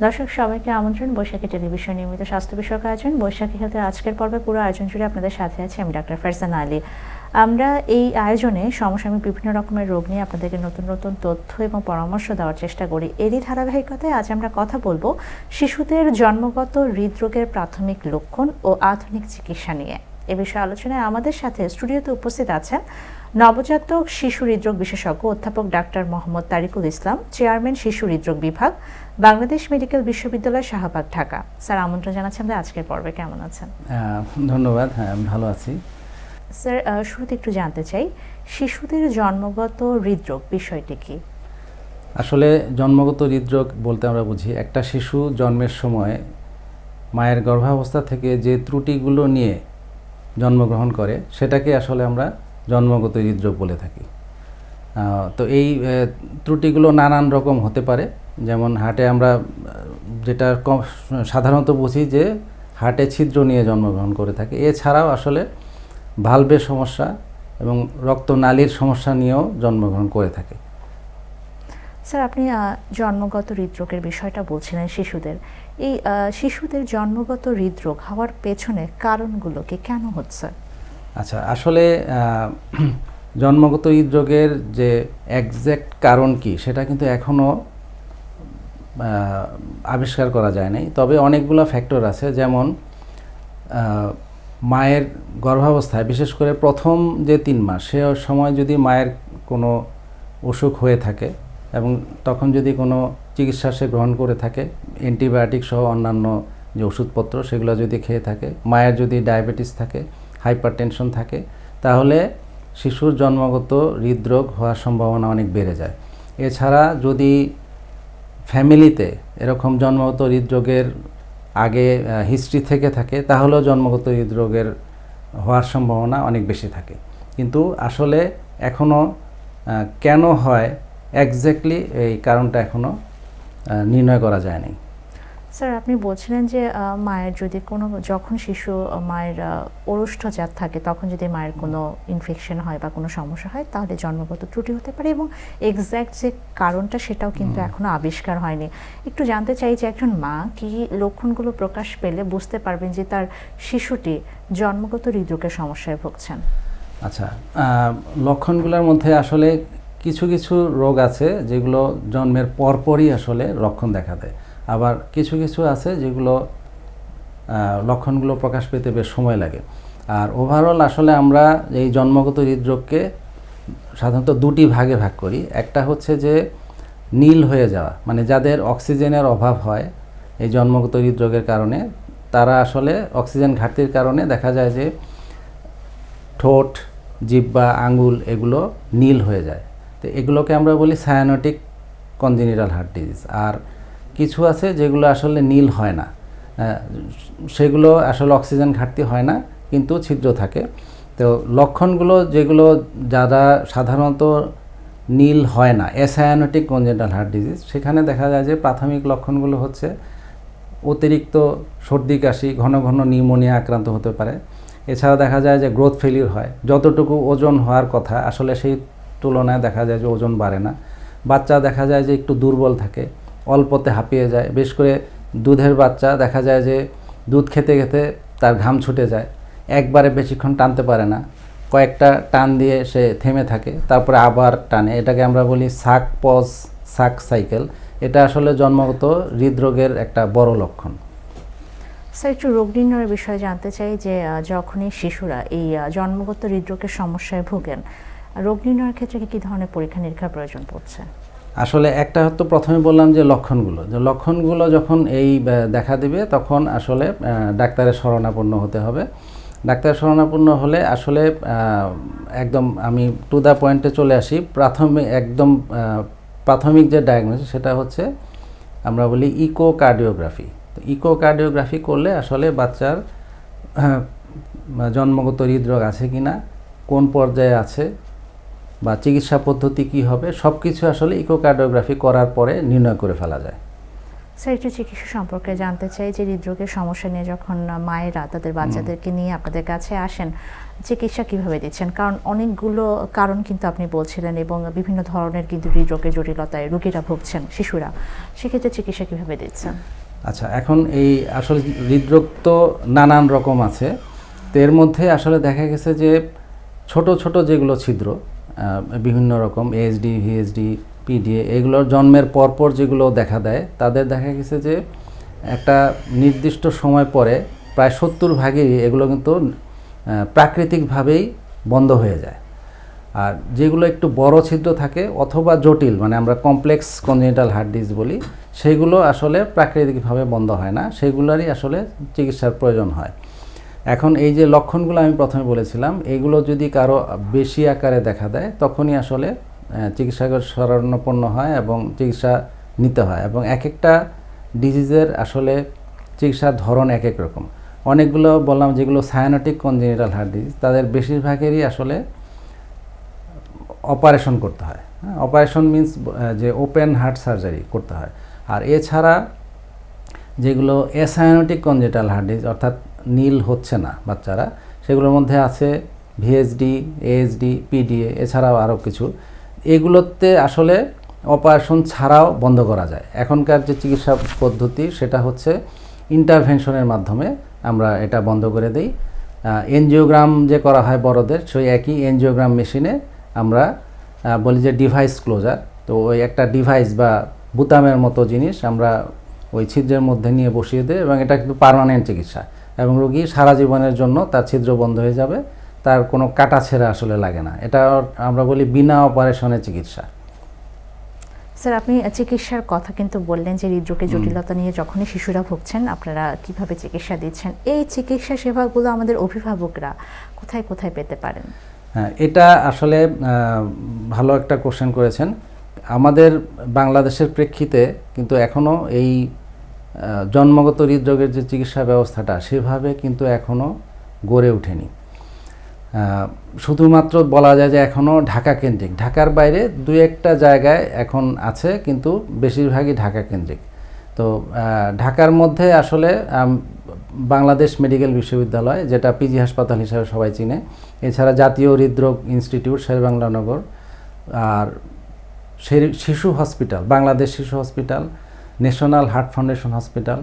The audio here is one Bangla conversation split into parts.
দর্শক সবাইকে আমন্ত্রণ বৈশাখী টেলিভিশন নিয়মিত স্বাস্থ্য বিষয়ক আয়োজন বৈশাখী হেলথে আজকের পর্বে পুরো আয়োজন জুড়ে আপনাদের সাথে আছি আমি ডাক্তার ফারজানা আলী। আমরা এই আয়োজনে সমসাময়িক বিভিন্ন রকমের রোগ নিয়ে আপনাদেরকে নতুন নতুন তথ্য এবং পরামর্শ দেওয়ার চেষ্টা করি। এরই ধারাবাহিকতায় আজ আমরা কথা বলবো শিশুদের জন্মগত হৃদরোগের প্রাথমিক লক্ষণ ও আধুনিক চিকিৎসা নিয়ে। এ বিষয়ে আলোচনায় আমাদের সাথে স্টুডিওতে উপস্থিত আছেন নবজাতক শিশু হৃদরোগ বিশেষজ্ঞ অধ্যাপক ডাক্তার মোহাম্মদ তারিকুল ইসলাম, চেয়ারম্যান শিশু হৃদরোগ বিভাগ, বাংলাদেশ মেডিকেল বিশ্ববিদ্যালয়, শাহবাগ, ঢাকা। স্যার, আমন্ত্রণ জানাচ্ছি আমাদের আজকের পর্বে। কেমন আছেন? ধন্যবাদ। হ্যাঁ, আমি ভালো আছি। স্যার, শুরুতে একটু জানতে চাই শিশুদের জন্মগত হৃদরোগ বিষয়টি কি? আসলে জন্মগত হৃদরোগ বলতে আমরা বুঝি একটা শিশু জন্মের সময় মায়ের গর্ভাবস্থা থেকে যে ত্রুটিগুলো নিয়ে জন্মগ্রহণ করে সেটাকে আসলে আমরা জন্মগত হৃদরোগ বলে থাকি। তো এই ত্রুটিগুলো নানান রকম হতে পারে। যেমন হার্টে আমরা যেটা সাধারণত বুঝি যে হার্টে ছিদ্র নিয়ে জন্মগ্রহণ করে থাকে। এছাড়াও আসলে ভালভের সমস্যা এবং রক্তনালীর সমস্যা নিয়েও জন্মগ্রহণ করে থাকে। স্যার, আপনি জন্মগত হৃদরোগের বিষয়টা বলছিলেন শিশুদের। এই শিশুদের জন্মগত হৃদরোগ হওয়ার পেছনে কারণগুলো কি কেন হচ্ছে? আচ্ছা, আসলে জন্মগত হৃদরোগের যে এক্স্যাক্ট কারণ কি সেটা কিন্তু এখনও আবিষ্কার করা যায় নাই। তবে অনেকগুলো ফ্যাক্টর আছে, যেমন মায়ের গর্ভাবস্থায় বিশেষ করে প্রথম যে 3 মাস সে সময় যদি মায়ের কোনো অসুখ হয়ে থাকে এবং তখন যদি কোনো চিকিৎসা সে গ্রহণ করে থাকে, অ্যান্টিবায়োটিক সহ অন্যান্য যে ওষুধপত্র সেগুলো যদি খেয়ে থাকে, মায়ের যদি ডায়াবেটিস থাকে, হাইপারটেনশন থাকে, তাহলে শিশুর জন্মগত হৃদরোগ হওয়ার সম্ভাবনা অনেক বেড়ে যায়। এছাড়া যদি ফ্যামিলিতে এরকম জন্মগত হৃদরোগের আগে হিস্ট্রি থেকে থাকে তাহলেও জন্মগত হৃদরোগের হওয়ার সম্ভাবনা অনেক বেশি থাকে। কিন্তু আসলে এখনও কেন হয় এক্স্যাক্টলি এই কারণটা এখনও নির্ণয় করা যায়নি। স্যার, আপনি বলছিলেন যে মায়ের যদি কোনো যখন শিশু মায়ের ওরষ্ঠজাত থাকে তখন যদি মায়ের কোনো ইনফেকশন হয় বা কোনো সমস্যা হয় তাহলে জন্মগত ত্রুটি হতে পারে, এবং এক্স্যাক্ট যে কারণটা সেটাও কিন্তু এখনও আবিষ্কার হয়নি। একটু জানতে চাই যে একজন মা কি লক্ষণগুলো প্রকাশ পেলে বুঝতে পারবেন যে তার শিশুটি জন্মগত হৃদরোগের সমস্যায় ভুগছেন? আচ্ছা, লক্ষণগুলোর মধ্যে আসলে কিছু কিছু রোগ আছে যেগুলো জন্মের পরপরই আসলে লক্ষণ দেখা দেয়, আবার কিছু কিছু আছে যেগুলো লক্ষণগুলো প্রকাশ পেতে বেশ সময় লাগে। আর ওভারঅল আসলে আমরা এই জন্মগত হৃদরোগকে সাধারণত 2টি ভাগে ভাগ করি। একটা হচ্ছে যে নীল হয়ে যাওয়া, মানে যাদের অক্সিজেনের অভাব হয় এই জন্মগত হৃদরোগের কারণে, তারা আসলে অক্সিজেন ঘাটতির কারণে দেখা যায় যে ঠোঁট, জিহ্বা, আঙ্গুল এগুলো নীল হয়ে যায়। তো এগুলোকে আমরা বলি সায়ানোটিক কনজেনিটাল হার্ট ডিজিজ। আর কিছু আছে যেগুলো আসলে নীল হয় না, সেগুলো আসলে অক্সিজেন ঘাটতি হয় না কিন্তু ছিদ্র থাকে। তো লক্ষণগুলো যেগুলো যারা সাধারণত নীল হয় না, অ্যাসায়ানোটিক কনজেনিটাল হার্ট ডিজিজ, সেখানে দেখা যায় যে প্রাথমিক লক্ষণগুলো হচ্ছে অতিরিক্ত সর্দি কাশি, ঘন ঘন নিউমোনিয়া আক্রান্ত হতে পারে। এছাড়া দেখা যায় যে গ্রোথ ফেলিউর হয়, যতটুকু ওজন হওয়ার কথা আসলে সেই তুলনায় দেখা যায় যে ওজন বাড়ে না। বাচ্চা দেখা যায় যে একটু দুর্বল থাকে, অল্পতে হাঁপিয়ে যায়। বেশ করে দুধের বাচ্চা দেখা যায় যে দুধ খেতে খেতে তার ঘাম ছুটে যায়, একবারে বেশিক্ষণ টানতে পারে না, কয়েকটা টান দিয়ে সে থেমে থাকে, তারপরে আবার টানে। এটাকে আমরা বলি সাক পজ সাক সাইকেল। এটা আসলে জন্মগত হৃদরোগের একটা বড় লক্ষণ। স্যার, একটু রোগ নির্ণয়ের বিষয়ে জানতে চাই যে যখনই শিশুরা এই জন্মগত হৃদরোগের সমস্যায় ভোগেন, রোগ নির্ণয়ের ক্ষেত্রে কী ধরনের পরীক্ষা নিরীক্ষার প্রয়োজন পড়ছে? আসলে একটা হয়তো প্রথমে বললাম যে লক্ষণগুলো যখন এই দেখা দিবে তখন আসলে ডাক্তারের শরণাপন্ন হতে হবে। ডাক্তারের শরণাপন্ন হলে আসলে একদম আমি টু দ্য পয়েন্টে চলে আসি। প্রাথমিক যে ডায়াগনোসিস সেটা হচ্ছে আমরা বলি ইকোকার্ডিওগ্রাফি। তো ইকোকার্ডিওগ্রাফি করলে আসলে বাচ্চার জন্মগত হৃদরোগ আছে কি না, কোন পর্যায়ে আছে বা চিকিৎসা পদ্ধতি কী হবে, সব কিছু আসলে ইকোকার্ডিওগ্রাফি করার পরে নির্ণয় করে ফেলা যায়। স্যার একটু চিকিৎসা সম্পর্কে জানতে চাই যে হৃদরোগের সমস্যা নিয়ে যখন মায়েরা তাদের বাচ্চাদেরকে নিয়ে আপনাদের কাছে আসেন, চিকিৎসা কিভাবে দিচ্ছেন? কারণ অনেকগুলো কারণ কিন্তু আপনি বলছিলেন এবং বিভিন্ন ধরনের কিন্তু হৃদরোগের জটিলতায় রোগীরা ভুগছেন, শিশুরা। সেক্ষেত্রে চিকিৎসা কিভাবে দিচ্ছেন? আচ্ছা, এখন এই আসলে হৃদরোগ তো নানান রকম আছে। তো এর মধ্যে আসলে দেখা গেছে যে ছোট ছোট যেগুলো ছিদ্র, বিভিন্ন রকম এএসডি, ভিএসডি, পিডিএ, এগুলোর জন্মের পরপর যেগুলো দেখা দেয়, তাদের দেখা গেছে যে একটা নির্দিষ্ট সময় পরে প্রায় 70% এগুলো কিন্তু প্রাকৃতিকভাবেই বন্ধ হয়ে যায়। আর যেগুলো একটু বড় ছিদ্র থাকে অথবা জটিল, মানে আমরা কমপ্লেক্স কনজেনিটাল হার্ট ডিজিজ বলি, সেগুলো আসলে প্রাকৃতিকভাবে বন্ধ হয় না, সেগুলোরই আসলে চিকিৎসার প্রয়োজন হয়। এখন এই যে লক্ষণগুলো আমি প্রথমে বলেছিলাম, এগুলো যদি কারো বেশি আকারে দেখা দেয় তখনই আসলে চিকিৎসকের শরণাপন্ন হয় এবং চিকিৎসা নিতে হয়। এবং এক একটা ডিজিজের আসলে চিকিৎসার ধরন এক এক রকম। অনেকগুলো বললাম যেগুলো সায়ানোটিক কনজেনিটাল হার্ট ডিজিজ, তাদের বেশিরভাগেরই আসলে অপারেশন করতে হয়। অপারেশন মিন্স যে ওপেন হার্ট সার্জারি করতে হয়। আর এছাড়া যেগুলো অ্যাসায়ানোটিক কনজেনিটাল হার্ট ডিজিজ, অর্থাৎ নীল হচ্ছে না বাচ্চারা, সেগুলোর মধ্যে আছে ভিএসডি, এএসডি, পিডিএ, এছাড়াও আরও কিছু। এগুলোতে আসলে অপারেশন ছাড়াও বন্ধ করা যায়। এখনকার যে চিকিৎসা পদ্ধতি সেটা হচ্ছে ইন্টারভেনশনের মাধ্যমে আমরা এটা বন্ধ করে দিই। এনজিওগ্রাম যে করা হয় বড়দের, সেই একই এনজিওগ্রাম মেশিনে আমরা বলি যে ডিভাইস ক্লোজার। তো ওই একটা ডিভাইস বা বুতামের মতো জিনিস আমরা ওই ছিদ্রের মধ্যে নিয়ে বসিয়ে দেয় এবং এটা কিন্তু পার্মানেন্ট চিকিৎসা, এবং রোগী সারা জীবনের জন্য তার ছিদ্র বন্ধ হয়ে যাবে, তার কোনো কাটা ছেঁড়া আসলে লাগে না। এটা আমরা বলি বিনা অপারেশনের চিকিৎসা। স্যার আপনি চিকিৎসার কথা কিন্তু বললেন যে হৃদরোগের জটিলতা নিয়ে যখনই শিশুরা ভুগছেন আপনারা কিভাবে চিকিৎসা দিচ্ছেন। এই চিকিৎসা সেবাগুলো আমাদের অভিভাবকরা কোথায় কোথায় পেতে পারেন? হ্যাঁ, এটা আসলে ভালো একটা কোশ্চেন করেছেন। আমাদের বাংলাদেশের প্রেক্ষিতে কিন্তু এখনও এই জন্মগত হৃদরোগের যে চিকিৎসা ব্যবস্থাটা সেভাবে কিন্তু এখনও গড়ে ওঠেনি। শুধুমাত্র বলা যায় যে এখনও ঢাকা কেন্দ্রিক। ঢাকার বাইরে দুই একটা জায়গায় এখন আছে, কিন্তু বেশিরভাগই ঢাকা কেন্দ্রিক। তো ঢাকার মধ্যে আসলে বাংলাদেশ মেডিকেল বিশ্ববিদ্যালয়, যেটা পিজি হাসপাতাল হিসাবে সবাই চিনে, এছাড়া জাতীয় হৃদরোগ ইনস্টিটিউট শেরেবাংলা নগর, আর শিশু হসপিটাল, বাংলাদেশ শিশু hospital, national heart foundation hospital,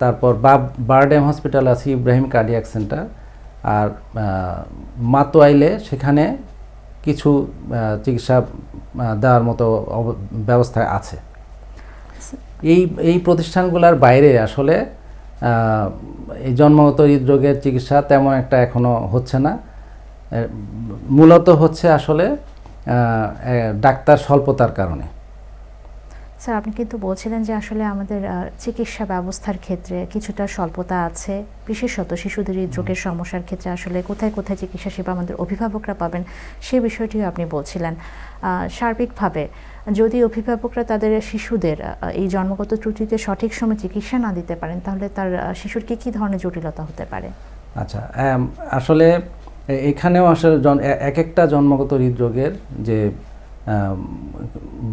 তারপর বারডেম হসপিটাল আছে, ইব্রাহিম কার্ডিয়াক সেন্টার, আর মাতোয়াইলে সেখানে কিছু চিকিৎসা দেওয়ার মতো ব্যবস্থা আছে। এই প্রতিষ্ঠানগুলোর বাইরে আসলে এই জন্মগত হৃদরোগের চিকিৎসা তেমন একটা এখনও হচ্ছে না। মূলত হচ্ছে আসলে ডাক্তার স্বল্পতার কারণে। স্যার আপনি কিন্তু বলছিলেন যে আসলে আমাদের চিকিৎসা ব্যবস্থার ক্ষেত্রে কিছুটা স্বল্পতা আছে, বিশেষত শিশুদের হৃদরোগের সমস্যার ক্ষেত্রে আসলে কোথায় কোথায় চিকিৎসা সেবা আমাদের অভিভাবকরা পাবেন সে বিষয়টিও আপনি বলছিলেন। সার্বিকভাবে যদি অভিভাবকরা তাদের শিশুদের এই জন্মগত ত্রুটিতে সঠিক সময়ে চিকিৎসা না দিতে পারেন, তাহলে তার শিশুর কী ধরনের জটিলতা হতে পারে? আচ্ছা, আসলে এখানেও আসলে এক একটা জন্মগত হৃদরোগের যে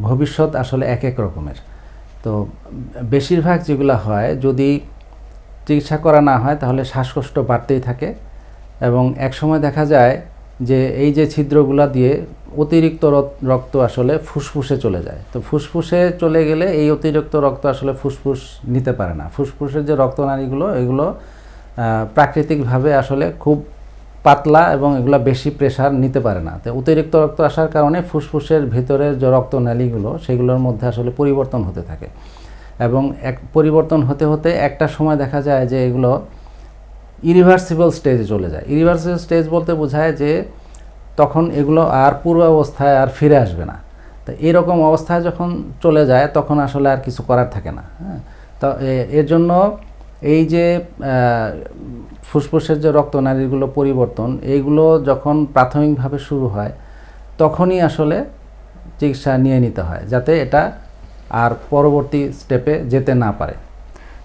ভবিষ্যৎ আসলে এক এক রকমের। তো বেশিরভাগ যেগুলো হয়, যদি চিকিৎসা করা না হয় তাহলে শ্বাসকষ্ট বাড়তেই থাকে, এবং এক সময় দেখা যায় যে এই যে ছিদ্রগুলা দিয়ে অতিরিক্ত রক্ত আসলে ফুসফুসে চলে যায়। তো ফুসফুসে চলে গেলে এই অতিরিক্ত রক্ত আসলে ফুসফুস নিতে পারে না। ফুসফুসের যে রক্তনালীগুলো, এগুলো প্রাকৃতিকভাবে আসলে খুব পাতলা এবং এগুলো বেশি প্রেশার নিতে পারে না। তো অতিরিক্ত রক্ত আসার কারণে ফুসফুসের ভিতরের যে রক্তনালীগুলো সেগুলোর মধ্যে আসলে পরিবর্তন হতে থাকে, এবং পরিবর্তন হতে হতে একটা সময় দেখা যায় যে এগুলো ইরিভার্সিবল স্টেজে চলে যায়। ইরিভার্সিবল স্টেজ বলতে বোঝায় যে তখন এগুলো আর পূর্ব অবস্থায় আর ফিরে আসবে না। তো এরকম অবস্থায় যখন চলে যায় তখন আসলে আর কিছু করার থাকে না। হ্যাঁ, তো এর জন্য এই যে ফুসফুসের যে রক্তনালীগুলো পরিবর্তন, এইগুলো যখন প্রাথমিকভাবে শুরু হয় তখনই আসলে চিকিৎসা নিয়ে নিতে হয়, যাতে এটা আর পরবর্তী স্টেপে যেতে না পারে।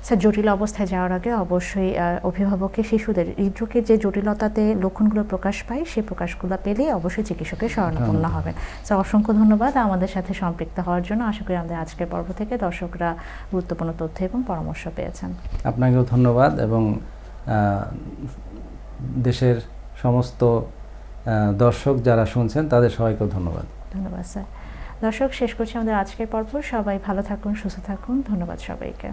স্যার, জটিল অবস্থায় যাওয়ার আগে অবশ্যই অভিভাবককে শিশুদের হৃদরোগের যে জটিলতাতে লক্ষণগুলো প্রকাশ পায় সেই প্রকাশগুলো পেলে অবশ্যই চিকিৎসকের শরণাপন্ন হবেন। স্যার, অসংখ্য ধন্যবাদ আমাদের সাথে সম্পৃক্ত হওয়ার জন্য। আশা করি আমাদের আজকের পর্ব থেকে দর্শকরা গুরুত্বপূর্ণ তথ্য এবং পরামর্শ পেয়েছেন। আপনাকেও ধন্যবাদ এবং দেশের সমস্ত দর্শক যারা শুনছেন তাদের সবাইকেও ধন্যবাদ। ধন্যবাদ স্যার। দর্শক, শেষ করছি আমাদের আজকের পর্ব। সবাই ভালো থাকুন, সুস্থ থাকুন। ধন্যবাদ সবাইকে।